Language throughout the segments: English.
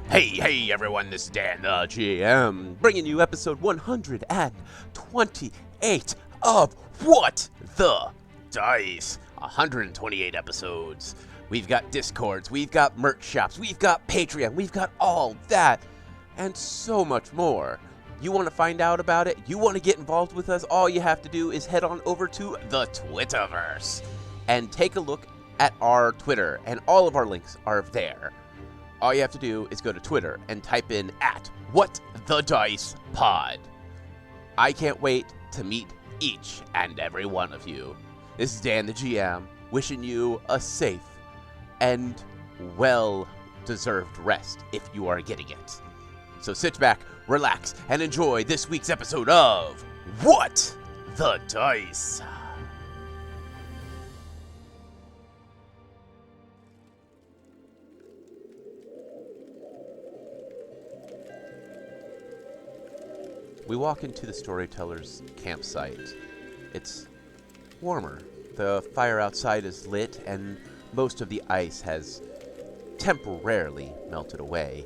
Hey everyone, this is Dan the GM, bringing you episode 128 of What the Dice. 128 episodes. We've got Discords, we've got merch shops, we've got Patreon, we've got all that, and so much more. You want to find out about it? You want to get involved with us? All you have to do is head on over to the Twitterverse and take a look at our Twitter, and all of our links are there. All you have to do is go to Twitter and type in @WhatTheDicePod. I can't wait to meet each and every one of you. This is Dan the GM, wishing you a safe and well-deserved rest if you are getting it. So sit back, relax, and enjoy this week's episode of What the Dice. We walk into the storyteller's campsite. It's warmer. The fire outside is lit, and most of the ice has temporarily melted away.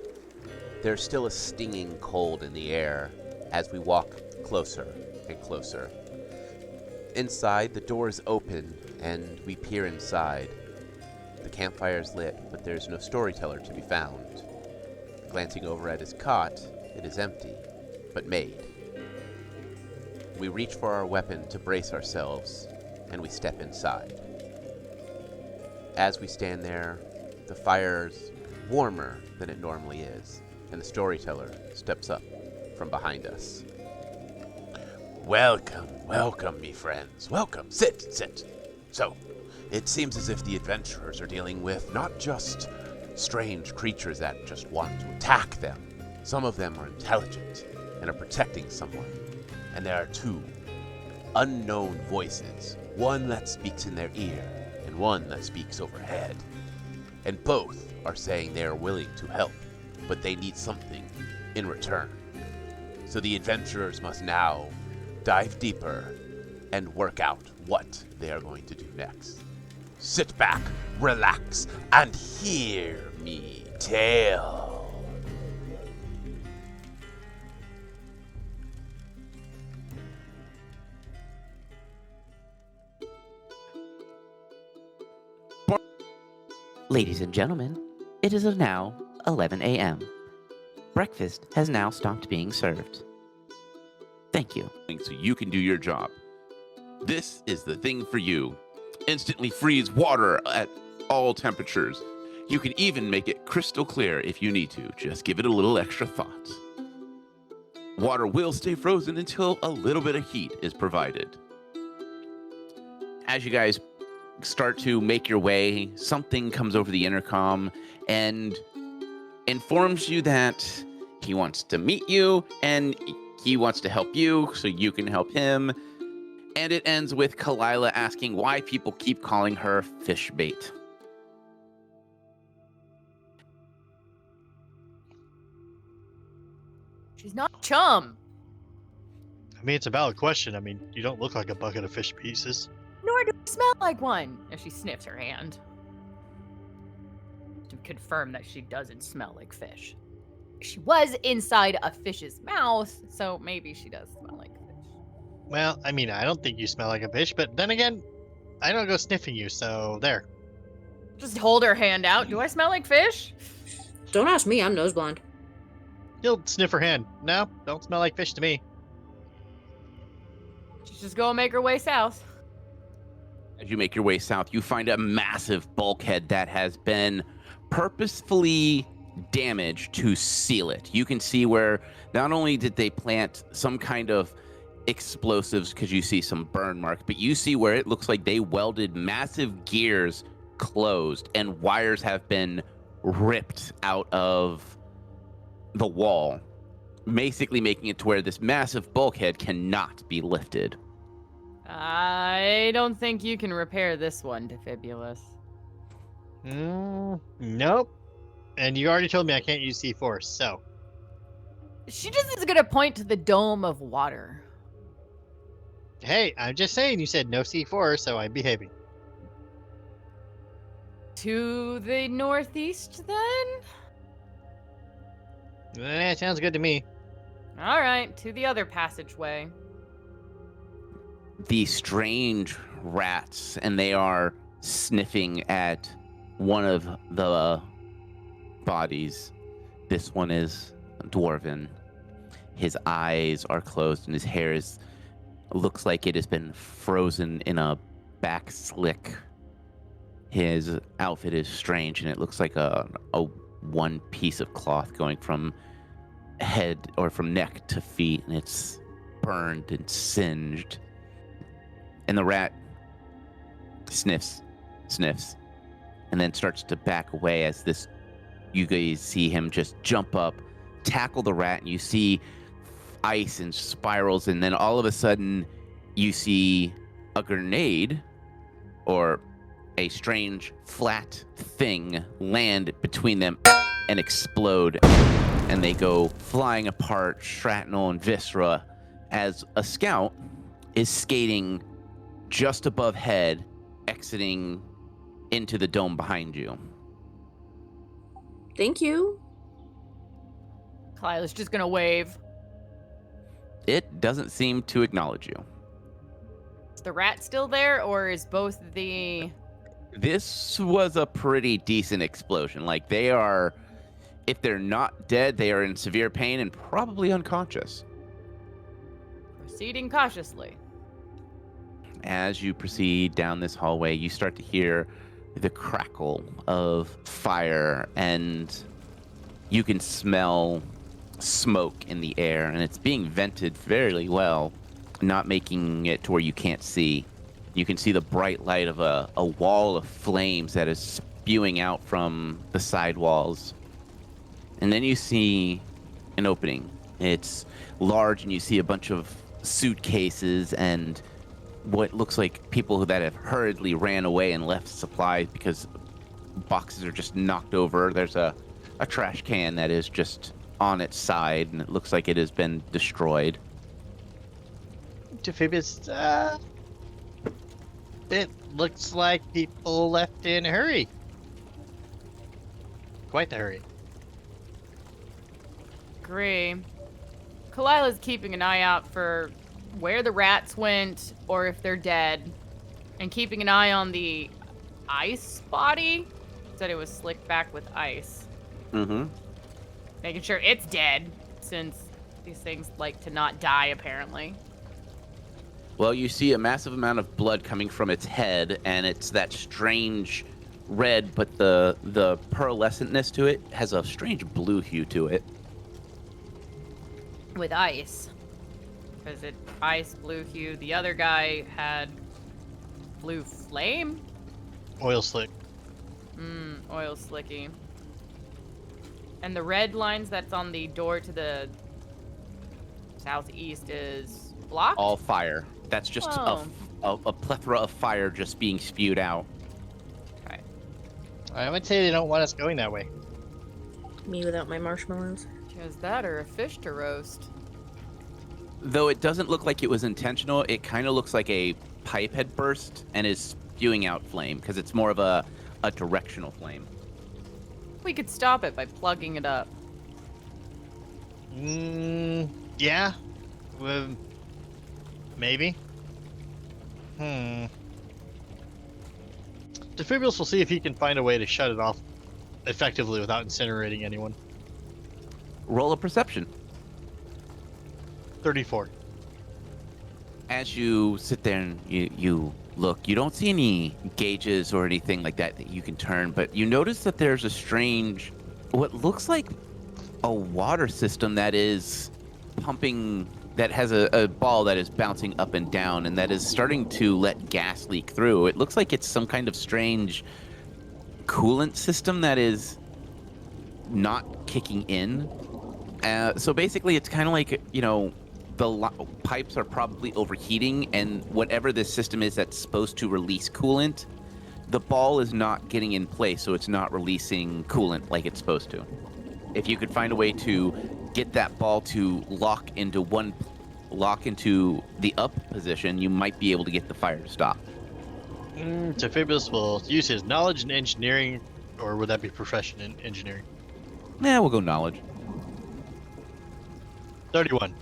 There's still a stinging cold in the air as we walk closer and closer. Inside, the door is open, and we peer inside. The campfire is lit, but there's no storyteller to be found. Glancing over at his cot, it is empty, but made. We reach for our weapon to brace ourselves, and we step inside. As we stand there, the fire's warmer than it normally is, and the storyteller steps up from behind us. Welcome, me friends. Welcome. Sit. So, it seems as if the adventurers are dealing with not just strange creatures that just want to attack them. Some of them are intelligent and are protecting someone. And there are two unknown voices, one that speaks in their ear and one that speaks overhead. And both are saying they are willing to help, but they need something in return. So the adventurers must now dive deeper and work out what they are going to do next. Sit back, relax, and hear me tell. Ladies and gentlemen, it is now 11 a.m. Breakfast has now stopped being served. Thank you. So you can do your job. This is the thing for you. Instantly freeze water at all temperatures. You can even make it crystal clear if you need to. Just give it a little extra thought. Water will stay frozen until a little bit of heat is provided. As you guys start to make your way, something comes over the intercom and informs you that he wants to meet you and he wants to help you so you can help him. And it ends with Kalila asking why people keep calling her fish bait. She's not chum. I mean, it's a valid question. I mean, you don't look like a bucket of fish pieces. Nor do I smell like one. As she sniffs her hand. To confirm that she doesn't smell like fish. She was inside a fish's mouth, so maybe she does smell like fish. Well, I mean, I don't think you smell like a fish, but then again, I don't go sniffing you, so there. Just hold her hand out. Do I smell like fish? Don't ask me, I'm nose blind. You'll sniff her hand. No, don't smell like fish to me. She's just gonna make her way south. As you make your way south, you find a massive bulkhead that has been purposefully damaged to seal it. You can see where not only did they plant some kind of explosives because you see some burn marks, but you see where it looks like they welded massive gears closed and wires have been ripped out of the wall, basically making it to where this massive bulkhead cannot be lifted. I don't think you can repair this one, Defibulous. Nope. And you already told me I can't use C4, so. She just is gonna point to the dome of water. Hey, I'm just saying you said no C4, so I'm behaving. To the northeast, then? Sounds good to me. All right, to the other passageway. The strange rats, and they are sniffing at one of the bodies. This one is dwarven. His eyes are closed, and his hair looks like it has been frozen in a back slick. His outfit is strange, and it looks like a one piece of cloth going from head or from neck to feet, and it's burned and singed. And the rat sniffs, and then starts to back away as you guys see him just jump up, tackle the rat, and you see ice and spirals, and then all of a sudden you see a grenade or a strange flat thing land between them and explode, and they go flying apart, shrapnel and viscera, as a scout is skating just above head, exiting into the dome behind you. Thank you. Kalila's just gonna wave. It doesn't seem to acknowledge you. Is the rat still there, or is both the... This was a pretty decent explosion. Like, they are, if they're not dead, they are in severe pain and probably unconscious. Proceeding cautiously. As you proceed down this hallway, you start to hear the crackle of fire, and you can smell smoke in the air, and it's being vented fairly well, not making it to where you can't see. You can see the bright light of a wall of flames that is spewing out from the side walls. And then you see an opening. It's large, and you see a bunch of suitcases and what looks like people that have hurriedly ran away and left supplies because boxes are just knocked over. There's a trash can that is just on its side, and it looks like it has been destroyed. Amphibious, it looks like people left in a hurry. Quite the hurry. Agree. Kalila's keeping an eye out for where the rats went, or if they're dead, and keeping an eye on the ice body. Said it was slicked back with ice. Mm-hmm. Making sure it's dead, since these things like to not die, apparently. Well, you see a massive amount of blood coming from its head, and it's that strange red, but the pearlescentness to it has a strange blue hue to it. With ice. Because it ice, blue hue. The other guy had blue flame? Oil slick. Oil slicky. And the red lines that's on the door to the southeast is blocked? All fire. That's just a plethora of fire just being spewed out. Okay. I would say they don't want us going that way. Me without my marshmallows. Is that or a fish to roast? Though it doesn't look like it was intentional, it kind of looks like a pipe had burst and is spewing out flame, because it's more of a directional flame. We could stop it by plugging it up. Yeah. Maybe. Defibrius will see if he can find a way to shut it off effectively without incinerating anyone. Roll a perception. 34. As you sit there and you look, you don't see any gauges or anything like that you can turn, but you notice that there's a strange, what looks like a water system that is pumping, that has a ball that is bouncing up and down, and that is starting to let gas leak through. It looks like it's some kind of strange coolant system that is not kicking in. So basically, it's kind of like, the pipes are probably overheating, and whatever this system is that's supposed to release coolant, the ball is not getting in place, so it's not releasing coolant like it's supposed to. If you could find a way to get that ball to lock into the up position, you might be able to get the fire to stop. Defibrius will use his knowledge in engineering, or would that be profession in engineering? We'll go knowledge. 31.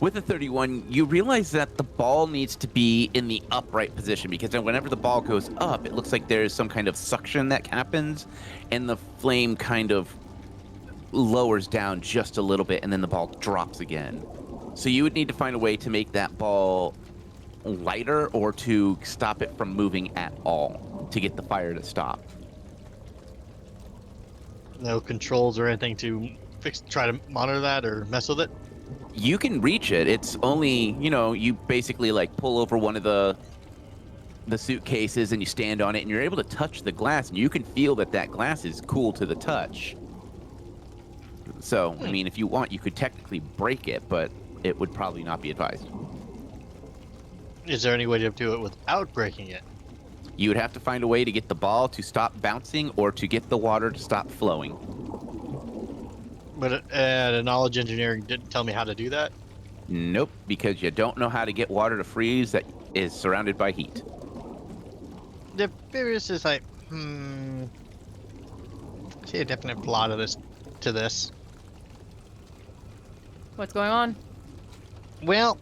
With the 31, you realize that the ball needs to be in the upright position because then whenever the ball goes up, it looks like there's some kind of suction that happens and the flame kind of lowers down just a little bit and then the ball drops again. So you would need to find a way to make that ball lighter or to stop it from moving at all to get the fire to stop. No controls or anything to try to monitor that or mess with it? You can reach it. It's only, you basically like pull over one of the suitcases and you stand on it and you're able to touch the glass and you can feel that glass is cool to the touch. So, I mean, if you want, you could technically break it, but it would probably not be advised. Is there any way to do it without breaking it? You would have to find a way to get the ball to stop bouncing or to get the water to stop flowing. But the knowledge engineering didn't tell me how to do that? Nope, because you don't know how to get water to freeze that is surrounded by heat. The Beerus is like, see a definite plot of this to this. What's going on? Well,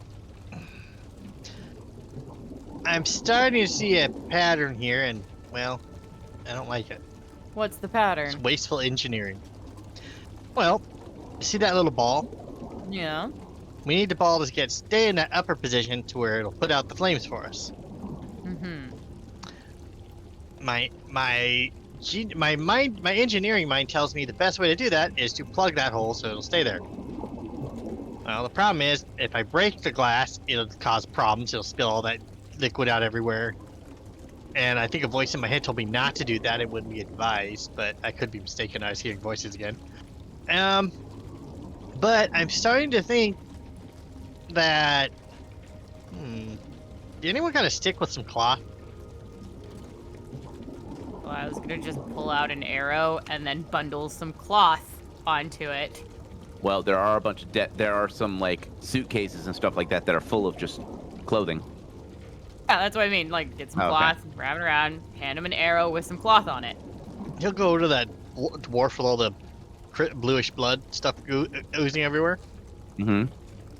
I'm starting to see a pattern here, and, well, I don't like it. What's the It's pattern? wasteful engineering. Well, see that little ball? Yeah. We need the ball to stay in that upper position to where it'll put out the flames for us. Mm-hmm. My engineering mind tells me the best way to do that is to plug that hole so it'll stay there. Well, the problem is, if I break the glass, it'll cause problems. It'll spill all that liquid out everywhere. And I think a voice in my head told me not to do that. It wouldn't be advised, but I could be mistaken. I was hearing voices again. But I'm starting to think that, did anyone got a stick with some cloth? Well, I was gonna just pull out an arrow and then bundle some cloth onto it. Well, there are a bunch of there are some like suitcases and stuff like that are full of just clothing. Yeah, that's what I mean. Like, get some Okay. cloth, wrap it around, hand him an arrow with some cloth on it. He'll go to that dwarf with all the bluish blood stuff oozing everywhere Mm-hmm.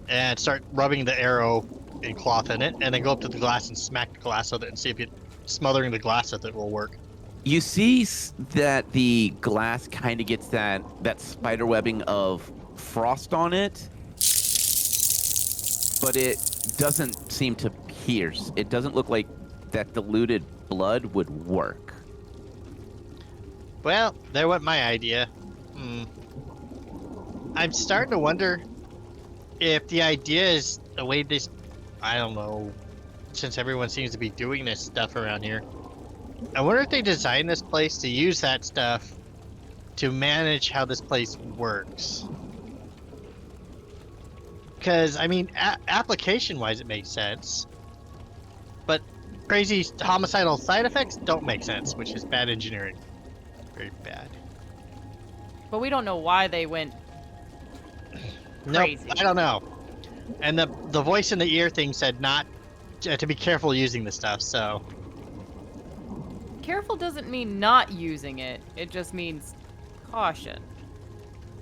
and start rubbing the arrow in cloth in it, and then go up to the glass and smack the glass with it and see if smothering the glass with it will work. You see that the glass kind of gets that spider webbing of frost on it, but it doesn't seem to pierce. It doesn't look like that diluted blood would work. Well, there went my idea. I'm starting to wonder if the idea is the way this, I don't know, since everyone seems to be doing this stuff around here. I wonder if they designed this place to use that stuff to manage how this place works. Because, I mean, application-wise it makes sense. But crazy homicidal side effects don't make sense, which is bad engineering. Very bad. But we don't know why they went Nope, crazy. I don't know. And the voice in the ear thing said not to be careful using the stuff, so... Careful doesn't mean not using it. It just means caution.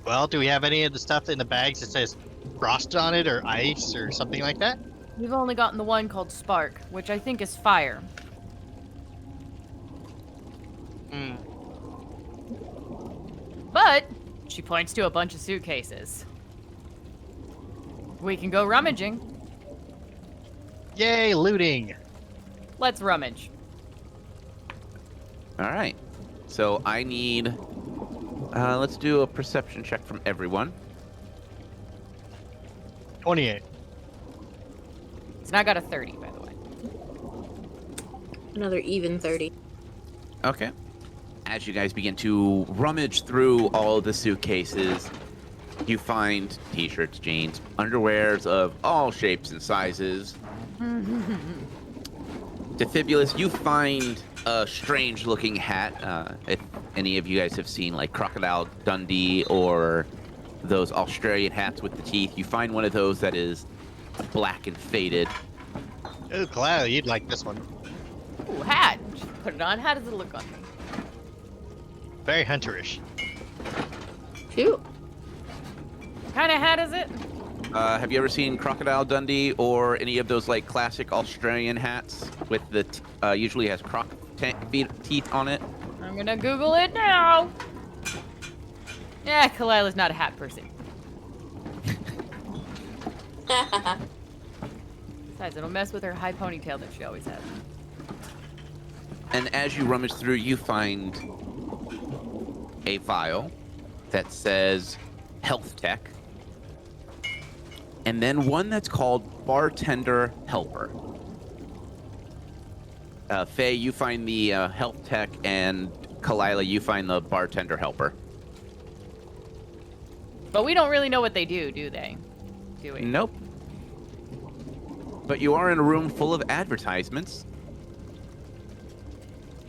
Well, do we have any of the stuff in the bags that says frost on it or ice or something like that? We've only gotten the one called Spark, which I think is fire. But she points to a bunch of suitcases. We can go rummaging. Yay, looting! Let's rummage. All right. So I need. Let's do a perception check from everyone. 28. So now I got a 30, by the way. Another even 30. Okay. As you guys begin to rummage through all the suitcases, you find t-shirts, jeans, underwears of all shapes and sizes. Defibulous, you find a strange-looking hat. If any of you guys have seen like Crocodile Dundee or those Australian hats with the teeth, you find one of those that is black and faded. Oh, Cloud, you'd like this one. Ooh, hat. Put it on. How does it look on me? Very hunterish. Phew. kind of hat is it? Have you ever seen Crocodile Dundee or any of those like classic Australian hats with the usually has teeth on it? I'm gonna Google it now. Yeah, Kalila's not a hat person. Besides, it'll mess with her high ponytail that she always has. And as you rummage through, you find a vial that says Health Tech, and then one that's called Bartender Helper. Faye, you find the Health Tech, and Kalila, you find the Bartender Helper. But we don't really know what they do they? Do we? Nope. But you are in a room full of advertisements.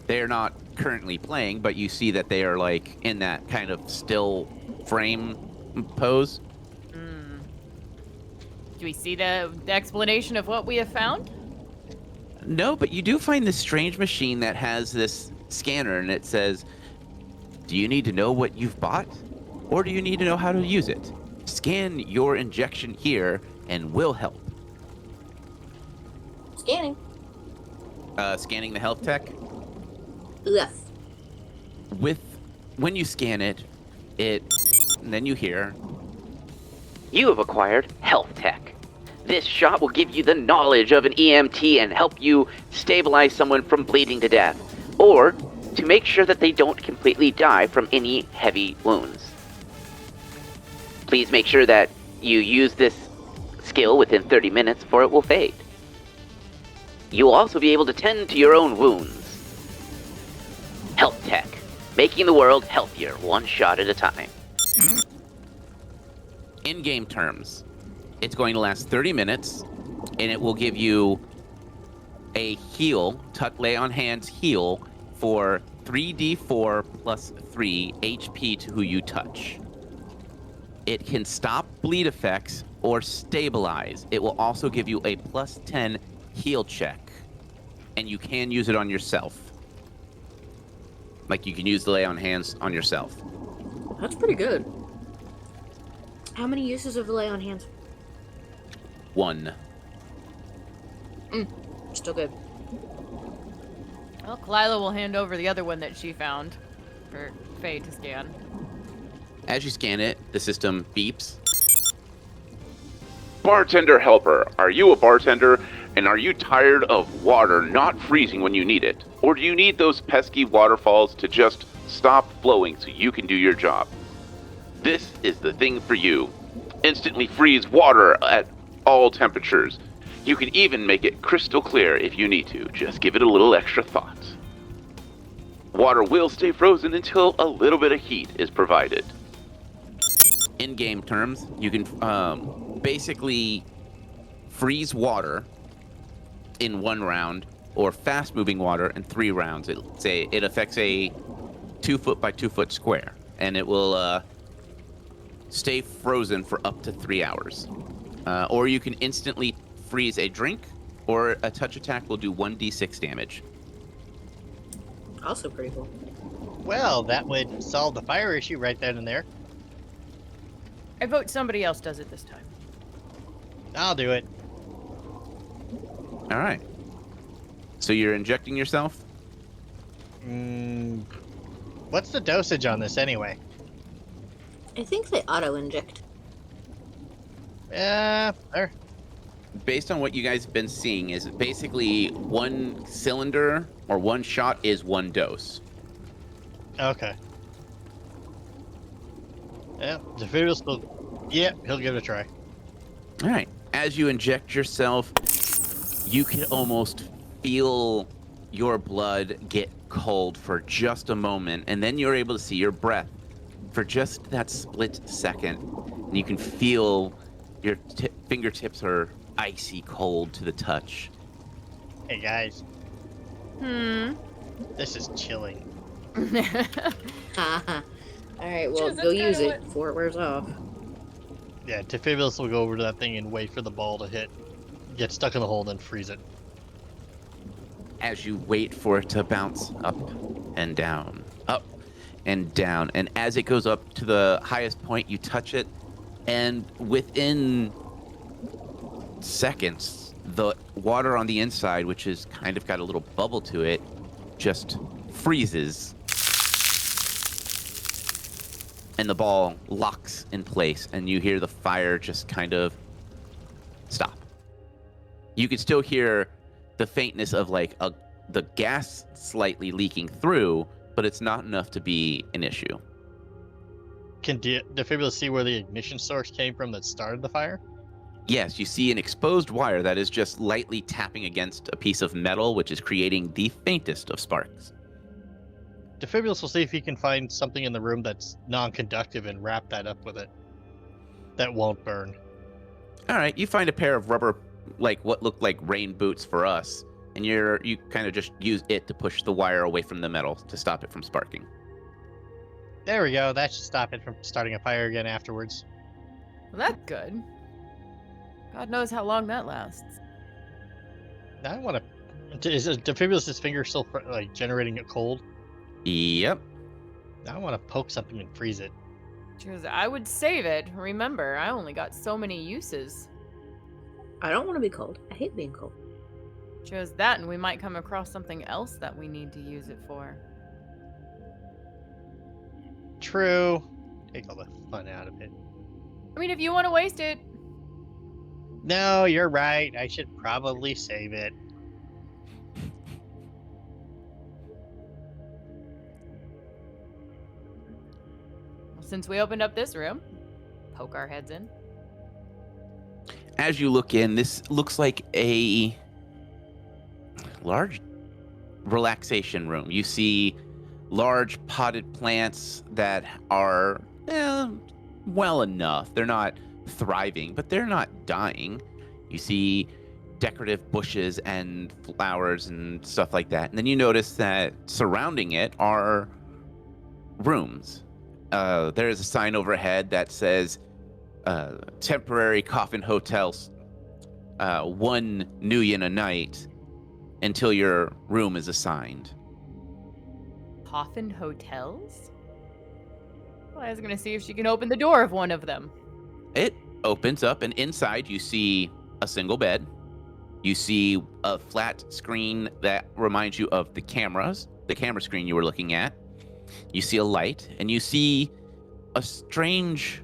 They are not currently playing, but you see that they are like in that kind of still frame pose. Do we see the explanation of what we have found? No, but you do find this strange machine that has this scanner, and it says, "Do you need to know what you've bought? Or do you need to know how to use it? Scan your injection here, and we'll help." Scanning. Scanning the health tech. Yes. When you scan it, and then you hear, You have acquired Health Tech. This shot will give you the knowledge of an EMT and help you stabilize someone from bleeding to death, or to make sure that they don't completely die from any heavy wounds. Please make sure that you use this skill within 30 minutes, for it will fade. You will also be able to tend to your own wounds. Health Tech, making the world healthier, one shot at a time. in game terms, it's going to last 30 minutes, and it will give you a heal, lay on hands heal, for 3d4 plus 3 HP to who you touch. It can stop bleed effects or stabilize. It will also give you a plus 10 heal check, and you can use it on yourself. Like you can use the lay on hands on yourself. That's pretty good. How many uses of the lay on hands? 1. Still good. Well, Kalila will hand over the other one that she found for Faye to scan. As you scan it, the system beeps. Bartender helper, are you a bartender? And are you tired of water not freezing when you need it? Or do you need those pesky waterfalls to just stop flowing so you can do your job? This is the thing for you. Instantly freeze water at all temperatures. You can even make it crystal clear if you need to. Just give it a little extra thought. Water will stay frozen until a little bit of heat is provided. In game terms, you can basically freeze water in 1 round, or fast moving water in 3 rounds. It affects a 2 foot by 2 foot square, and it will stay frozen for up to 3 hours. Or you can instantly freeze a drink, or a touch attack will do 1d6 damage. Also pretty cool. Well, that would solve the fire issue right then and there. I vote somebody else does it this time. I'll do it. All right. So you're injecting yourself? What's the dosage on this anyway? I think they auto-inject. Yeah, there. Based on what you guys have been seeing, is basically 1 cylinder or 1 shot is 1 dose. Okay. Yeah, Zephyrius will. Yeah, he'll give it a try. All right. As you inject yourself, you can almost feel your blood get cold for just a moment, and then you're able to see your breath for just that split second. And you can feel your fingertips are icy cold to the touch. Hey guys, this is chilling. Haha. Alright, well, That's go kinda use it what- before it wears off. Yeah, Zephyrius will go over to that thing and wait for the ball to hit, get stuck in the hole, and then freeze it. As you wait for it to bounce up and down, up and down. And as it goes up to the highest point, you touch it, And within seconds, the water on the inside, which is kind of got a little bubble to it, just freezes. And the ball locks in place, and you hear the fire just kind of stop. You can still hear the faintness of like the gas slightly leaking through, but it's not enough to be an issue. Can Defibrilla see where the ignition source came from that started the fire? Yes, you see an exposed wire that is just lightly tapping against a piece of metal, which is creating the faintest of sparks. Defibrillus will see if he can find something in the room that's non-conductive and wrap that up with it. That won't burn. All right, you find a pair of rubber, like what looked like rain boots for us, and you kind of just use it to push the wire away from the metal to stop it from sparking. There we go. That should stop it from starting a fire again afterwards. Well, that's good. God knows how long that lasts. Now I want to. Is Defibrillus's finger still like generating a cold? Yep. Now I want to poke something and freeze it. Because I would save it. Remember, I only got so many uses. I don't want to be cold. I hate being cold. Chose that, and we might come across something else that we need to use it for. True. Take all the fun out of it. I mean, if you want to waste it. No, you're right. I should probably save it. Well, since we opened up this room, poke our heads in. As you look in, this looks like a large relaxation room. You see large potted plants that are well enough. They're not thriving, but they're not dying. You see decorative bushes and flowers and stuff like that. And then you notice that surrounding it are rooms. There is a sign overhead that says temporary coffin hotels, 1 new yen a night until your room is assigned. Coffin hotels? Well, I was going to see if she can open the door of one of them. It opens up, and inside you see a single bed. You see a flat screen that reminds you of the camera screen you were looking at. You see a light, and you see a strange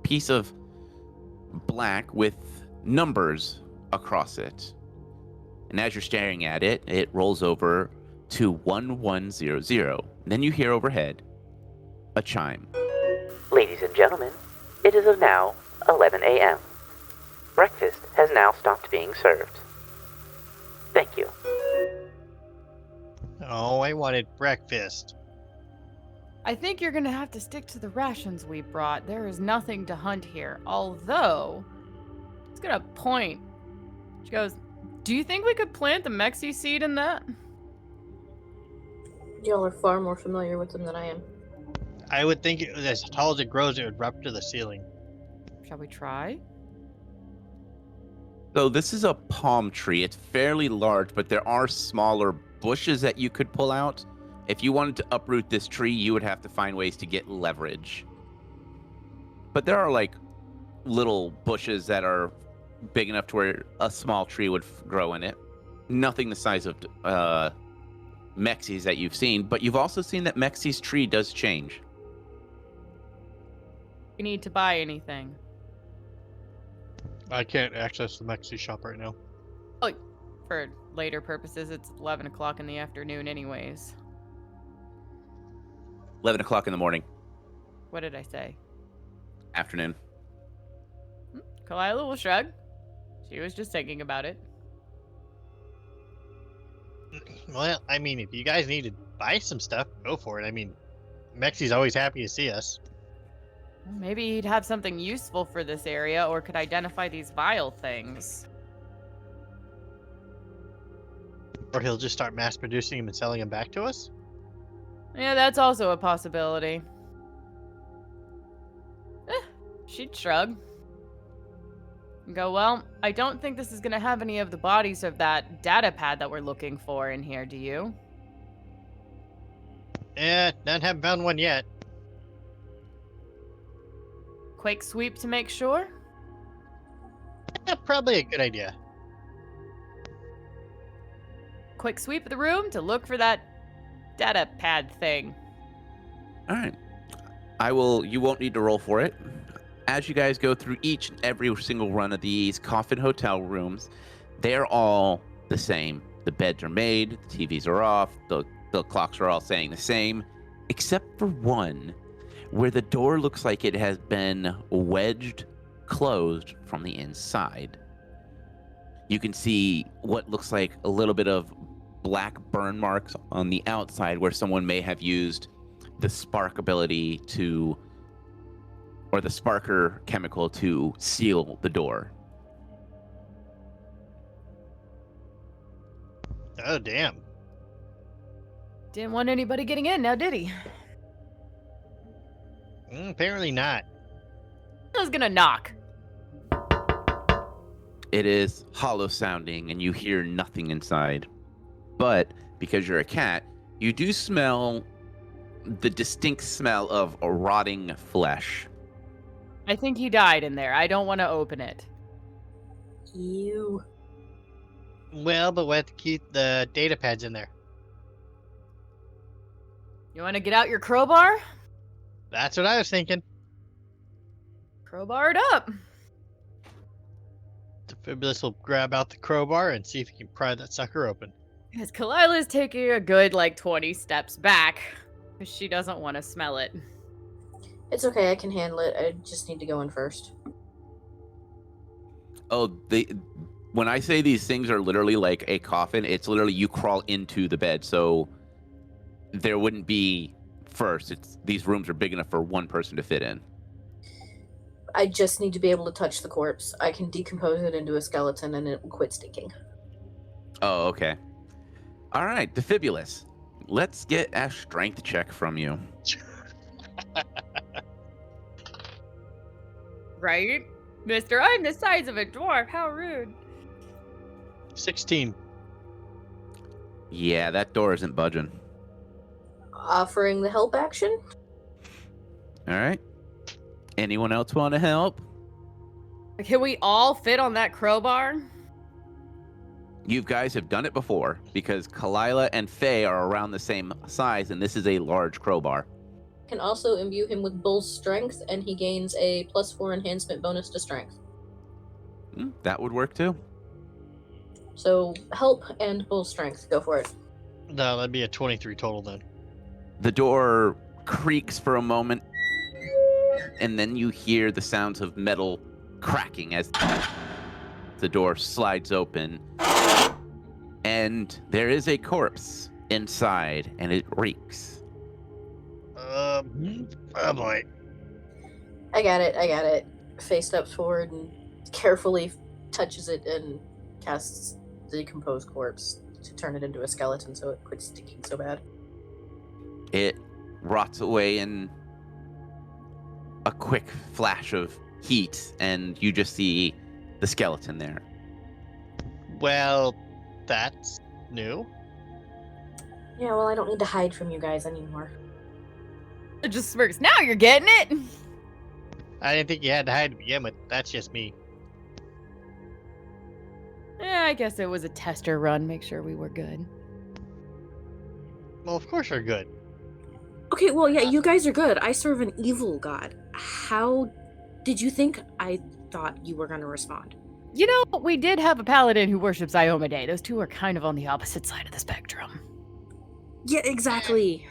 piece of black with numbers across it. And as you're staring at it, it rolls over to 1100. Then you hear overhead a chime. Ladies and gentlemen, it is now 11 a.m. Breakfast has now stopped being served. Thank you. Oh, I wanted breakfast. I think you're going to have to stick to the rations we brought. There is nothing to hunt here. Although, it's going to point. She goes, do you think we could plant the Mexi seed in that? Y'all are far more familiar with them than I am. I would think as tall as it grows, it would rupture the ceiling. Shall we try? So this is a palm tree. It's fairly large, but there are smaller bushes that you could pull out. If you wanted to uproot this tree, you would have to find ways to get leverage. But there are like little bushes that are big enough to where a small tree would grow in it. Nothing the size of Mexi's that you've seen, but you've also seen that Mexi's tree does change. We need to buy anything. I can't access the Mexi shop right now. Oh, for later purposes, it's 11 o'clock in the afternoon anyways. 11 o'clock in the morning, What did I say? afternoon. Kalila will shrug. She was just thinking about it. Well, I mean, if you guys need to buy some stuff, go for it. I mean, Mexi's always happy to see us. Maybe he'd have something useful for this area or could identify these vile things. Or he'll just start mass producing them and selling them back to us? Yeah, that's also a possibility. She'd shrug. And go, well, I don't think this is going to have any of the bodies of that data pad that we're looking for in here, do you? None haven't found one yet. quick sweep to make sure? Yeah, probably a good idea. Quick sweep of the room to look for that data pad thing. All right. You won't need to roll for it. As you guys go through each and every single one of these coffin hotel rooms, they're all the same. The beds are made, the TVs are off, the clocks are all saying the same, except for one where the door looks like it has been wedged closed from the inside. You can see what looks like a little bit of black burn marks on the outside where someone may have used the spark ability to, or the sparker chemical to seal the door. Oh, damn. Didn't want anybody getting in, now did he? Apparently not. I was gonna knock. It is hollow sounding and you hear nothing inside. But because you're a cat, you do smell the distinct smell of a rotting flesh. I think he died in there. I don't want to open it. Ew. Well, but we have to keep the data pads in there. You want to get out your crowbar? That's what I was thinking. Crowbar it up. Defibulus will grab out the crowbar and see if he can pry that sucker open. Because Kalila's taking a good, 20 steps back. Because she doesn't want to smell it. It's okay, I can handle it. I just need to go in first. Oh, when I say these things are literally like a coffin, it's literally you crawl into the bed. So there wouldn't be first. These rooms are big enough for one person to fit in. I just need to be able to touch the corpse. I can decompose it into a skeleton and it will quit stinking. Oh, okay. All right, Defibulus. Let's get a strength check from you. Right? Mister, I'm the size of a dwarf. How rude. 16. Yeah, that door isn't budging. Offering the help action? All right. Anyone else want to help? Can we all fit on that crowbar? You guys have done it before because Kalila and Faye are around the same size, and this is a large crowbar. Can also imbue him with bull's strength, and he gains a +4 enhancement bonus to strength. That would work too. So help and bull strength. Go for it. No, that'd be a 23 total then. The door creaks for a moment, and then you hear the sounds of metal cracking as the door slides open. And there is a corpse inside, and it reeks. Oh boy. I got it. Faye steps forward and carefully touches it and casts the decomposed corpse to turn it into a skeleton so it quits stinking so bad. It rots away in a quick flash of heat, and you just see the skeleton there. Well, that's new. Yeah, well, I don't need to hide from you guys anymore. It just smirks. Now you're getting it. I didn't think you had to hide to begin with. That's just me. Yeah, I guess it was a tester run. Make sure we were good. Well, of course you're good. Okay, well, yeah, you guys are good. I serve an evil god. How did you think I thought you were going to respond? You know, we did have a paladin who worships Iomade. Those two are kind of on the opposite side of the spectrum. Yeah, exactly.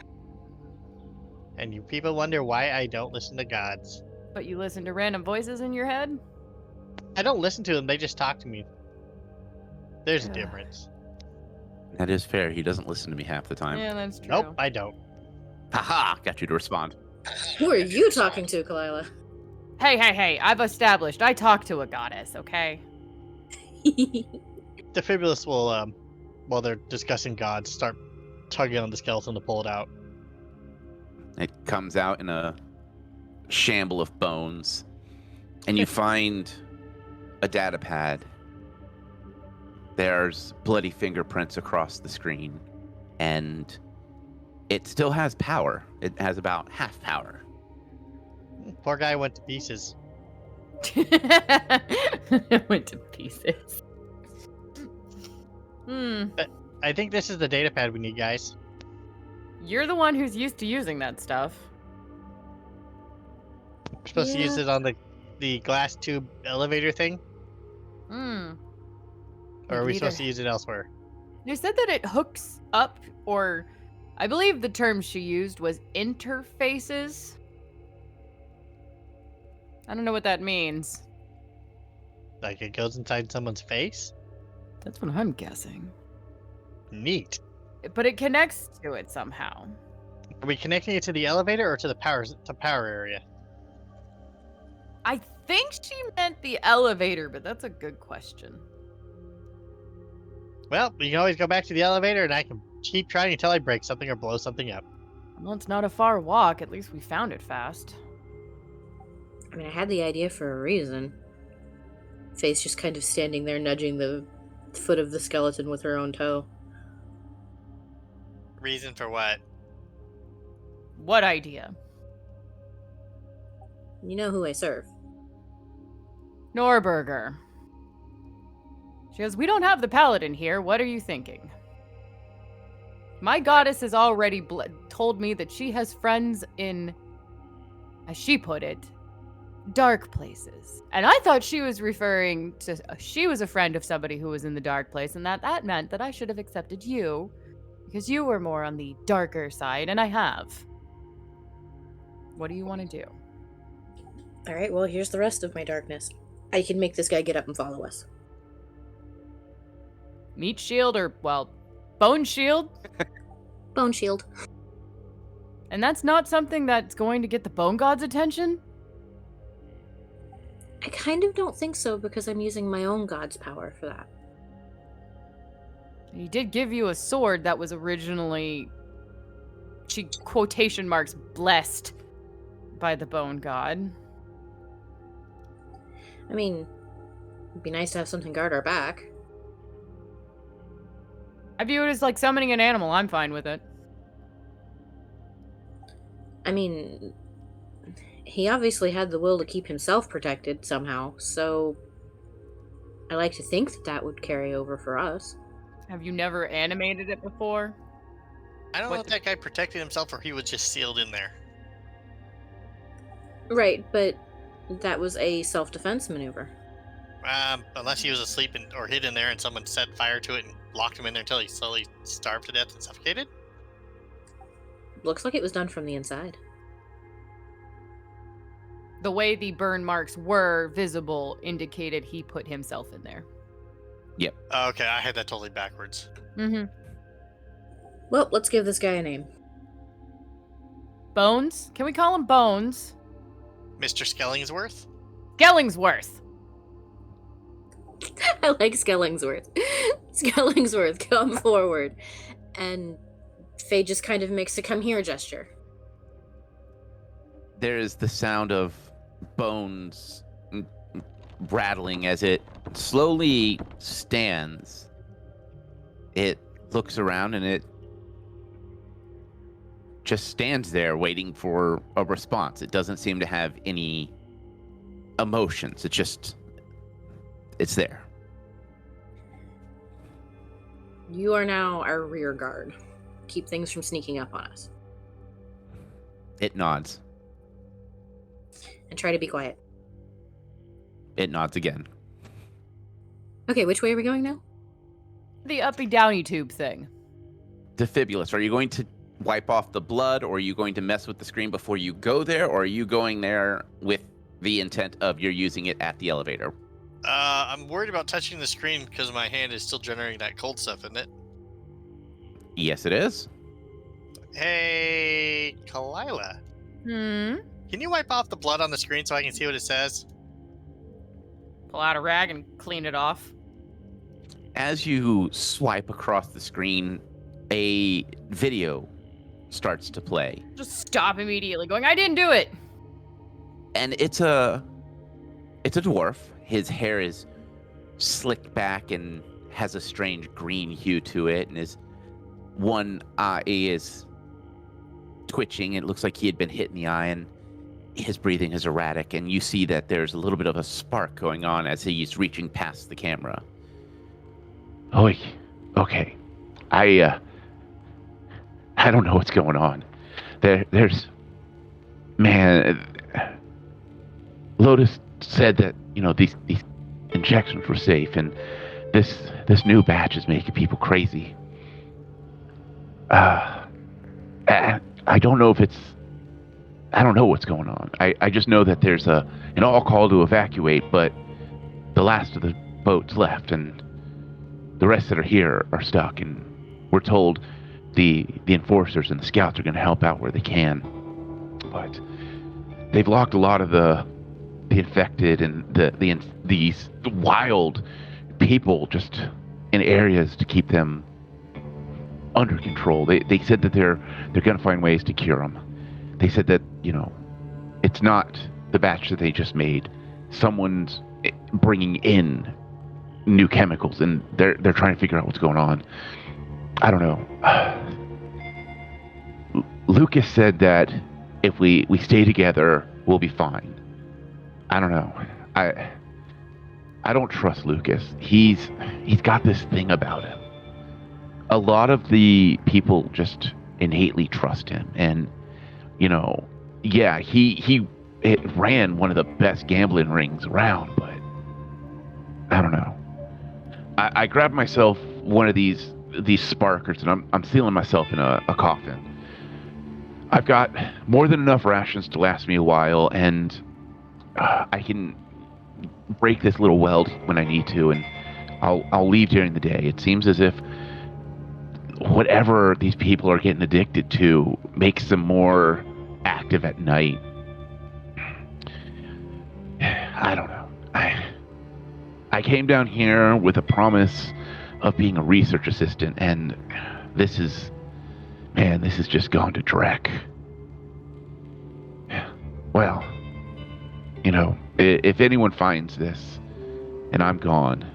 And you people wonder why I don't listen to gods. But you listen to random voices in your head? I don't listen to them, they just talk to me. There's a difference. That is fair. He doesn't listen to me half the time. Yeah, that's true. Nope, I don't. Haha, got you to respond. Who are you talking to, Kalila? Hey, I've established I talk to a goddess, okay? Defibulus will, while they're discussing gods, start tugging on the skeleton to pull it out. It comes out in a shamble of bones, and you find a data pad. There's bloody fingerprints across the screen, and it still has power. It has about half power. Poor guy went to pieces. It went to pieces. I think this is the data pad we need, guys. You're the one who's used to using that stuff. We're supposed to use it on the glass tube elevator thing, or are we supposed to use it elsewhere? They said that it hooks up, or I believe the term she used was interfaces. I don't know what that means. Like it goes inside someone's face? That's what I'm guessing. Neat. But it connects to it somehow. Are we connecting it to the elevator or to the power area? I think she meant the elevator, but that's a good question. Well, we can always go back to the elevator and I can keep trying until I break something or blow something up. Well, it's not a far walk. At least we found it fast. I mean, I had the idea for a reason. Faye's just kind of standing there nudging the foot of the skeleton with her own toe. Reason for what? What idea? You know who I serve. Norberger. She goes, we don't have the paladin here. What are you thinking? My goddess has already told me that she has friends in, as she put it, dark places. And I thought she was referring to, she was a friend of somebody who was in the dark place, and that meant that I should have accepted you, because you were more on the darker side, and I have. What do you want to do? Alright, well, here's the rest of my darkness. I can make this guy get up and follow us. Meat shield or, well, bone shield? Bone shield. And that's not something that's going to get the bone god's attention? I kind of don't think so, because I'm using my own god's power for that. He did give you a sword that was originally, she quotation marks, blessed by the bone god. I mean, it'd be nice to have something guard our back. I view it as like summoning an animal. I'm fine with it. I mean, he obviously had the will to keep himself protected somehow, so I like to think that that would carry over for us. Have you never animated it before? I don't know if that guy protected himself or he was just sealed in there. Right, but that was a self-defense maneuver. Unless he was asleep or hid in there and someone set fire to it and locked him in there until he slowly starved to death and suffocated. Looks like it was done from the inside. The way the burn marks were visible indicated he put himself in there. Yep. Okay, I had that totally backwards. Mm-hmm. Well, let's give this guy a name. Bones? Can we call him Bones? Mr. Skellingsworth? Gellingsworth. I like Skellingsworth. Skellingsworth, come forward. And Faye just kind of makes a come here gesture. There is the sound of bones rattling as it slowly stands. It looks around and it just stands there waiting for a response. It doesn't seem to have any emotions. It's there. You are now our rear guard. Keep things from sneaking up on us. It nods. And try to be quiet. It nods again. Okay, which way are we going now? The Uppy Downy tube thing. Defibulus, are you going to wipe off the blood, or are you going to mess with the screen before you go there, or are you going there with the intent of you're using it at the elevator? I'm worried about touching the screen because my hand is still generating that cold stuff, isn't it? Yes, it is. Hey, Kalila. Can you wipe off the blood on the screen so I can see what it says? Pull out a rag and clean it off. As you swipe across the screen, a video starts to play. Just stop immediately, going, I didn't do it. And it's a dwarf. His hair is slicked back and has a strange green hue to it, and his one eye is twitching. It looks like he had been hit in the eye, and his breathing is erratic, and you see that there's a little bit of a spark going on as he's reaching past the camera. Oh, okay. I don't know what's going on. There's, man. Lotus said that these injections were safe, and this new batch is making people crazy. I don't know if it's. I don't know what's going on. I just know that there's an all call to evacuate, but the last of the boats left, and the rest that are here are stuck, and we're told the enforcers and the scouts are going to help out where they can, but they've locked a lot of the infected and these wild people just in areas to keep them under control. They said that they're going to find ways to cure them. They said that it's not the batch that they just made. Someone's bringing in new chemicals, and they're trying to figure out what's going on. I don't know. Lucas said that if we stay together, we'll be fine. I don't know. I don't trust Lucas. He's got this thing about him. A lot of the people just innately trust him, and yeah, he ran one of the best gambling rings around, but I don't know. I grabbed myself one of these sparkers, and I'm sealing myself in a coffin. I've got more than enough rations to last me a while, and I can break this little weld when I need to, and I'll leave during the day. It seems as if whatever these people are getting addicted to makes them more active at night. I don't know. I came down here with a promise of being a research assistant, and this is just gone to dreck. Well, if anyone finds this and I'm gone,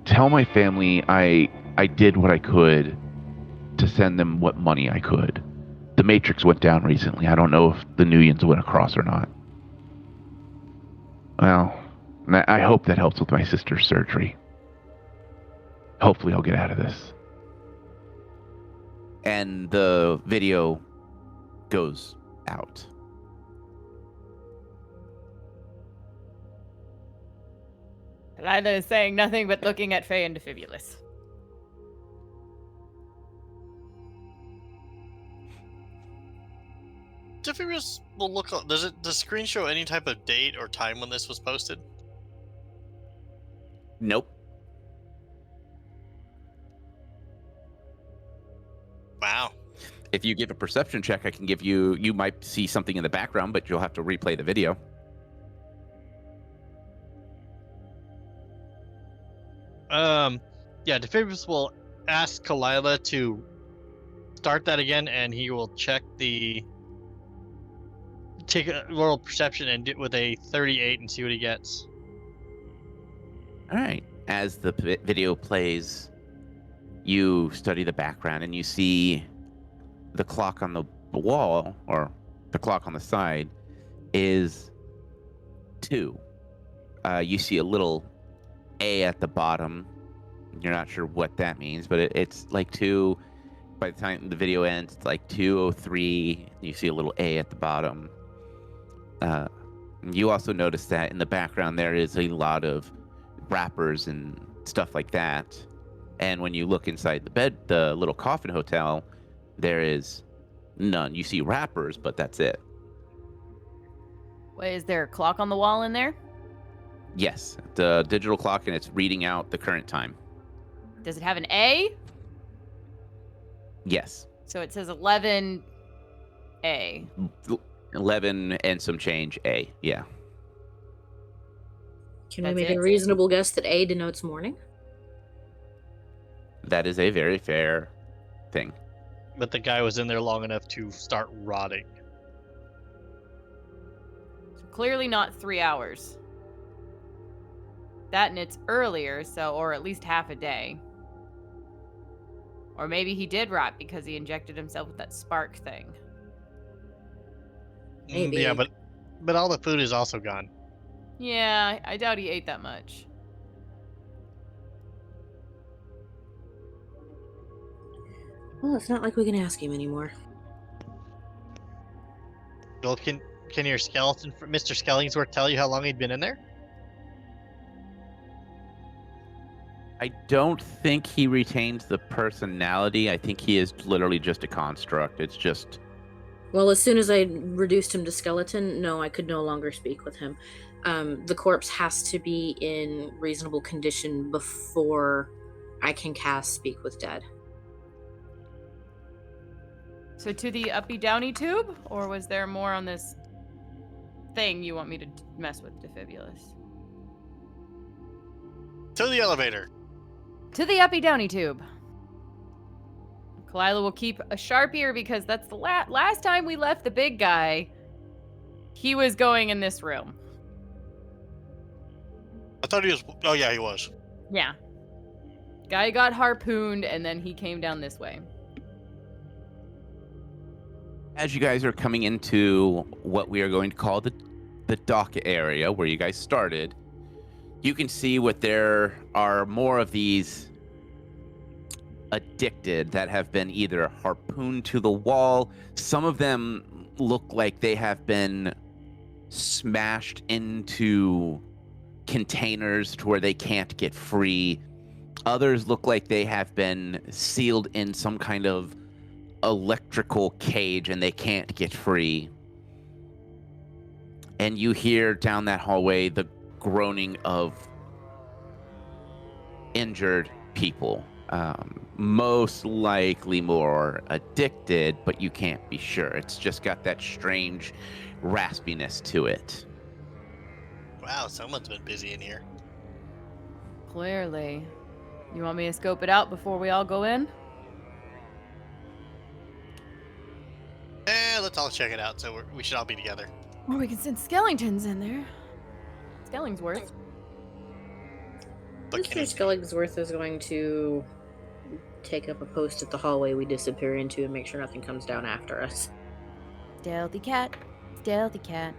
tell my family I did what I could to send them what money I could. The Matrix went down recently. I don't know if the Nuyans went across or not. Well, I hope that helps with my sister's surgery. Hopefully I'll get out of this. And the video goes out. Lila is saying nothing but looking at Faye and Defibulus. Defibulus will look. Does the screen show any type of date or time when this was posted? Nope. Wow. If you give a perception check, I can give you. You might see something in the background, but you'll have to replay the video. Yeah, Defibulus will ask Kalila to start that again, and he will take a little perception and do it with a 38 and see what he gets. All right. As the video plays, you study the background and you see the clock on the wall, or the clock on the side, is 2. You see a little A at the bottom. You're not sure what that means, but it's like 2. By the time the video ends, it's like 2:03. You see a little A at the bottom. You also notice that in the background there is a lot of wrappers and stuff like that. And when you look inside the little coffin hotel, there is none. You see wrappers, but that's it. Wait, is there a clock on the wall in there? Yes, the digital clock, and it's reading out the current time. Does it have an A? Yes. So it says 11 A. 11 and some change A, yeah. Can That's we make it? a reasonable guess that A denotes morning? That is a very fair thing. But the guy was in there long enough to start rotting. So clearly not 3 hours. That and it's earlier, or at least half a day. Or maybe he did rot because he injected himself with that spark thing. Maybe. Yeah, but all the food is also gone. Yeah, I doubt he ate that much. Well, it's not like we can ask him anymore. Well, can your skeleton, Mr. Skellingsworth, tell you how long he'd been in there? I don't think he retains the personality. I think he is literally just a construct. It's just Well, as soon as I reduced him to skeleton, no, I could no longer speak with him. The corpse has to be in reasonable condition before I can cast Speak with Dead. So to the Uppy Downy tube? Or was there more on this thing you want me to mess with, Defibulous? To the elevator. To the Uppy Downy tube. Kalila will keep a sharp ear because that's the last time we left the big guy. He was going in this room. I thought he was. Oh yeah, he was. Yeah. Guy got harpooned and then he came down this way. as you guys are coming into what we are going to call the dock area where you guys started, you can see what there are more of these addicted that have been either harpooned to the wall. Some of them look like they have been smashed into containers to where they can't get free. Others look like they have been sealed in some kind of electrical cage and they can't get free. And you hear down that hallway the groaning of injured people. Most likely more addicted, but you can't be sure. It's just got that strange raspiness to it. Wow, someone's been busy in here. Clearly. You want me to scope it out before we all go in? Let's all check it out. So we should all be together. Or we can send Skellingtons in there. Skellingsworth. But Mr. Skellingsworth is going to take up a post at the hallway we disappear into and make sure nothing comes down after us. Stealthy cat. Stealthy cat.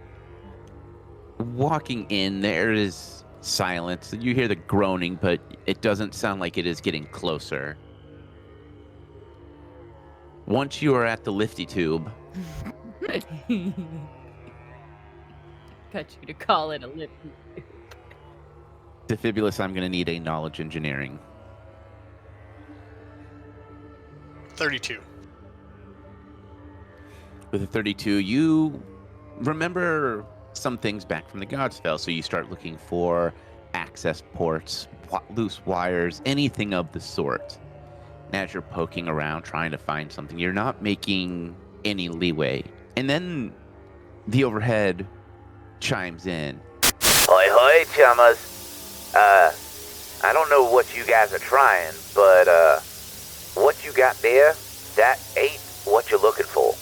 Walking in, there is silence. You hear the groaning, but it doesn't sound like it is getting closer. Once you are at the lifty tube, Got you to call it a lip. Defibulous, I'm going to need a knowledge engineering. 32. With a 32, you remember some things back from the Godspell, so you start looking for access ports, loose wires, anything of the sort. And as you're poking around trying to find something, you're not making any leeway. And then the overhead chimes in. Hoi hoi, chummers. I don't know what you guys are trying, but, what you got there, that ain't what you're looking for.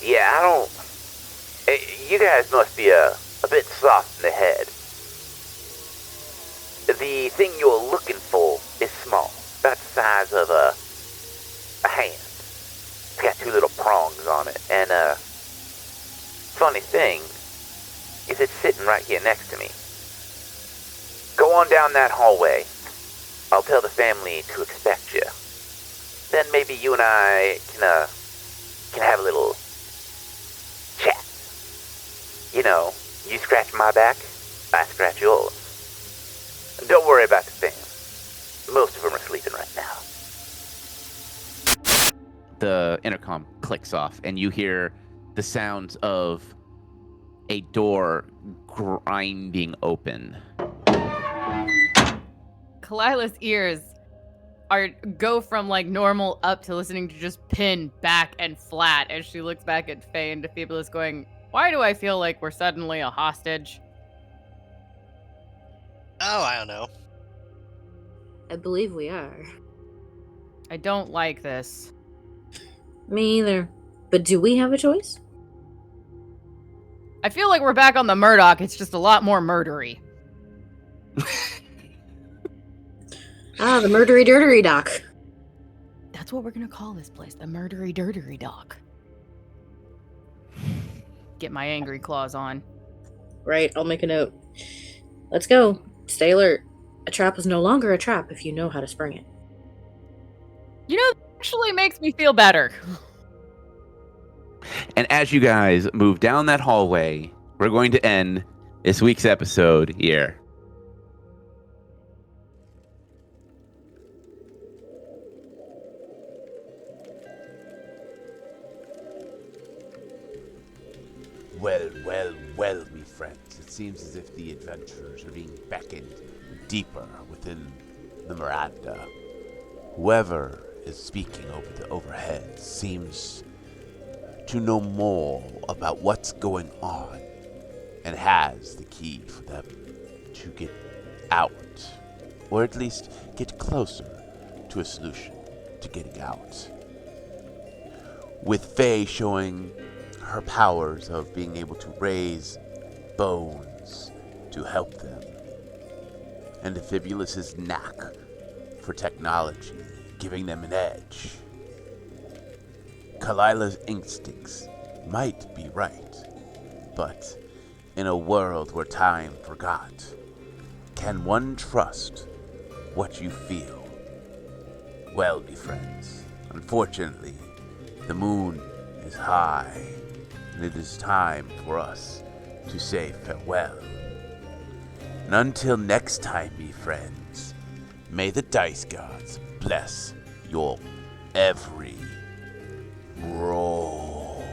Yeah, I don't... You guys must be a bit soft in the head. The thing you're looking for is small, about the size of a hand. It's got two little prongs on it, and, funny thing is it's sitting right here next to me. Go on down that hallway. I'll tell the family to expect you. Then maybe you and I can have a little chat. You know, you scratch my back, I scratch yours. Don't worry about the thing. Most of them are sleeping right now. The intercom clicks off, and you hear the sounds of a door grinding open. Kalila's ears go from like normal up to listening to just pin back and flat as she looks back at Faye and Defibulous going, why do I feel like we're suddenly a hostage? Oh, I don't know. I believe we are. I don't like this. Me either. But do we have a choice? I feel like we're back on the Murdoch. It's just a lot more murdery. The murdery dirtery dock. That's what we're gonna call this place, the Murdery Dirtery Dock. get my angry claws on. Right, I'll make a note. Let's go. Stay alert. A trap is no longer a trap if you know how to spring it. You know, that actually makes me feel better. And as you guys move down that hallway, we're going to end this week's episode here. Well, me friends. It seems as if the adventurers are being beckoned deeper within the Miranda. Whoever is speaking over the overhead seems to know more about what's going on and has the key for them to get out, or at least get closer to a solution to getting out. With Faye showing her powers of being able to raise bones to help them, and Amphibulus's knack for technology giving them an edge. Kalila's instincts might be right, but in a world where time forgot, can one trust what you feel? Well, me friends, unfortunately, the moon is high, and it is time for us to say farewell. And until next time, me friends, may the dice gods bless your every roll.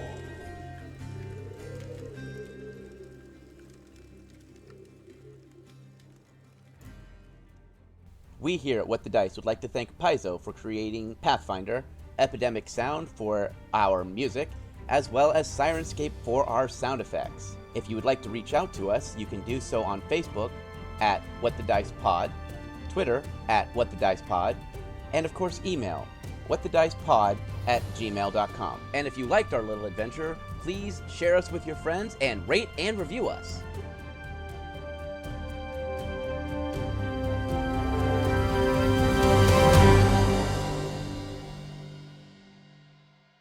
We here at What the Dice would like to thank Paizo for creating Pathfinder, Epidemic Sound for our music, as well as Sirenscape for our sound effects. If you would like to reach out to us, you can do so on Facebook at What the Dice Pod, Twitter at What the Dice Pod, and of course email whatthedicepod@gmail.com. And if you liked our little adventure, please share us with your friends and rate and review us.